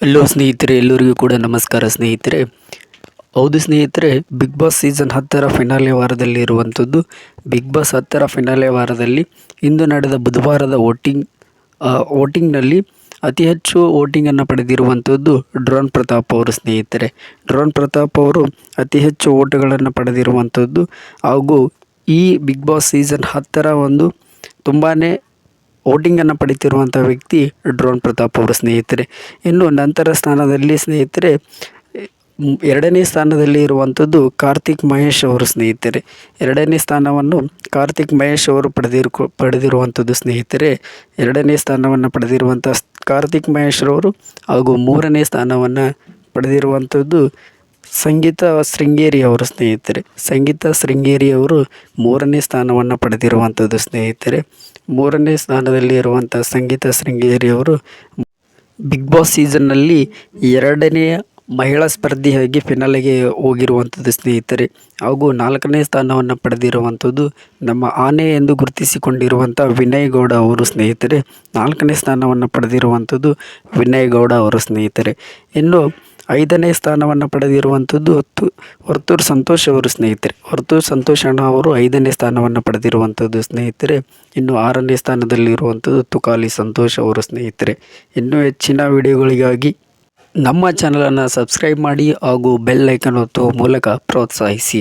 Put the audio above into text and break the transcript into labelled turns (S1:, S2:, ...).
S1: Hello ಸ್ನೇಹಿತರೆ, ಎಲ್ಲರಿಗೂ ಕೂಡ ನಮಸ್ಕಾರ ಸ್ನೇಹಿತರೆ. ಹೌದು ಸ್ನೇಹಿತರೆ, ಬಿಗ್ ಬಾಸ್ ಸೀಸನ್ 10ರ ಫಿನಾಲೆ ವಾರದಲ್ಲಿ ಇರುವಂಥದ್ದು. ಬಿಗ್ ಬಾಸ್ 10ರ ಫಿನಾಲೆ ವಾರದಲ್ಲಿ ಇಂದು ನಡೆದ ಬುಧವಾರದ ವೋಟಿಂಗ್ನಲ್ಲಿ ಅತಿ ಹೆಚ್ಚು ವೋಟಿಂಗನ್ನು ಪಡೆದಿರುವಂಥದ್ದು ಡ್ರೋನ್ ಪ್ರತಾಪ್ ಅವರು ಸ್ನೇಹಿತರೆ. ಡ್ರೋನ್ ಪ್ರತಾಪ್ ಅವರು ಅತಿ ಹೆಚ್ಚು ವೋಟುಗಳನ್ನು ಪಡೆದಿರುವಂಥದ್ದು ಹಾಗೂ ಈ ಬಿಗ್ ಬಾಸ್ ಸೀಸನ್ 10ರ ಒಂದು ತುಂಬಾ ವೋಟಿಂಗನ್ನು ಪಡಿತಿರುವಂಥ ವ್ಯಕ್ತಿ ಡ್ರೋನ್ ಪ್ರತಾಪ್ ಅವರು ಸ್ನೇಹಿತರೆ. ಇನ್ನು ನಂತರ ಸ್ಥಾನದಲ್ಲಿ ಸ್ನೇಹಿತರೆ ಎರಡನೇ ಸ್ಥಾನದಲ್ಲಿ ಇರುವಂಥದ್ದು ಕಾರ್ತಿಕ್ ಮಹೇಶ್ ಅವರು ಸ್ನೇಹಿತರೆ. ಎರಡನೇ ಸ್ಥಾನವನ್ನು ಕಾರ್ತಿಕ್ ಮಹೇಶ್ ಅವರು ಪಡೆದಿರುವಂಥದ್ದು ಸ್ನೇಹಿತರೆ. ಎರಡನೇ ಸ್ಥಾನವನ್ನು ಪಡೆದಿರುವಂಥ ಕಾರ್ತಿಕ್ ಮಹೇಶ್ ಅವರು ಹಾಗೂ ಮೂರನೇ ಸ್ಥಾನವನ್ನು ಪಡೆದಿರುವಂಥದ್ದು ಸಂಗೀತ ಶೃಂಗೇರಿ ಅವರು ಸ್ನೇಹಿತರೆ. ಸಂಗೀತ ಶೃಂಗೇರಿ ಅವರು ಮೂರನೇ ಸ್ಥಾನವನ್ನು ಪಡೆದಿರುವಂಥದ್ದು ಸ್ನೇಹಿತರೆ. ಮೂರನೇ ಸ್ಥಾನದಲ್ಲಿ ಇರುವಂಥ ಸಂಗೀತ ಶೃಂಗೇರಿ ಅವರು ಬಿಗ್ ಬಾಸ್ ಸೀಸನ್ನಲ್ಲಿ ಎರಡನೆಯ ಮಹಿಳಾ ಸ್ಪರ್ಧಿಯಾಗಿ ಫಿನಾಲೆಗೆ ಹೋಗಿರುವಂಥದ್ದು ಸ್ನೇಹಿತರೆ. ಹಾಗೂ ನಾಲ್ಕನೇ ಸ್ಥಾನವನ್ನು ಪಡೆದಿರುವಂಥದ್ದು ನಮ್ಮ ಆನೆ ಎಂದು ಗುರುತಿಸಿಕೊಂಡಿರುವಂಥ ವಿನಯ್ ಗೌಡ ಅವರು ಸ್ನೇಹಿತರೆ. ನಾಲ್ಕನೇ ಸ್ಥಾನವನ್ನು ಪಡೆದಿರುವಂಥದ್ದು ವಿನಯ್ ಗೌಡ ಅವರು ಸ್ನೇಹಿತರೆ. ಇನ್ನು ಐದನೇ ಸ್ಥಾನವನ್ನು ಪಡೆದಿರುವಂಥದ್ದು ವರ್ತೂರು ಸಂತೋಷ್ ಅವರು ಸ್ನೇಹಿತರೆ. ವರ್ತೂರು ಸಂತೋಷ್ ಅಣ್ಣ ಅವರು ಐದನೇ ಸ್ಥಾನವನ್ನು ಪಡೆದಿರುವಂಥದ್ದು ಸ್ನೇಹಿತರೆ. ಇನ್ನು ಆರನೇ ಸ್ಥಾನದಲ್ಲಿರುವಂಥದ್ದು ತುಕಾಲಿ ಸಂತೋಷ್ ಅವರು ಸ್ನೇಹಿತರೆ. ಇನ್ನೂ ಹೆಚ್ಚಿನ ವಿಡಿಯೋಗಳಿಗಾಗಿ ನಮ್ಮ ಚಾನಲನ್ನು ಸಬ್ಸ್ಕ್ರೈಬ್ ಮಾಡಿ ಹಾಗೂ ಬೆಲ್ ಐಕನ್ ಒತ್ತುವ ಮೂಲಕ ಪ್ರೋತ್ಸಾಹಿಸಿ.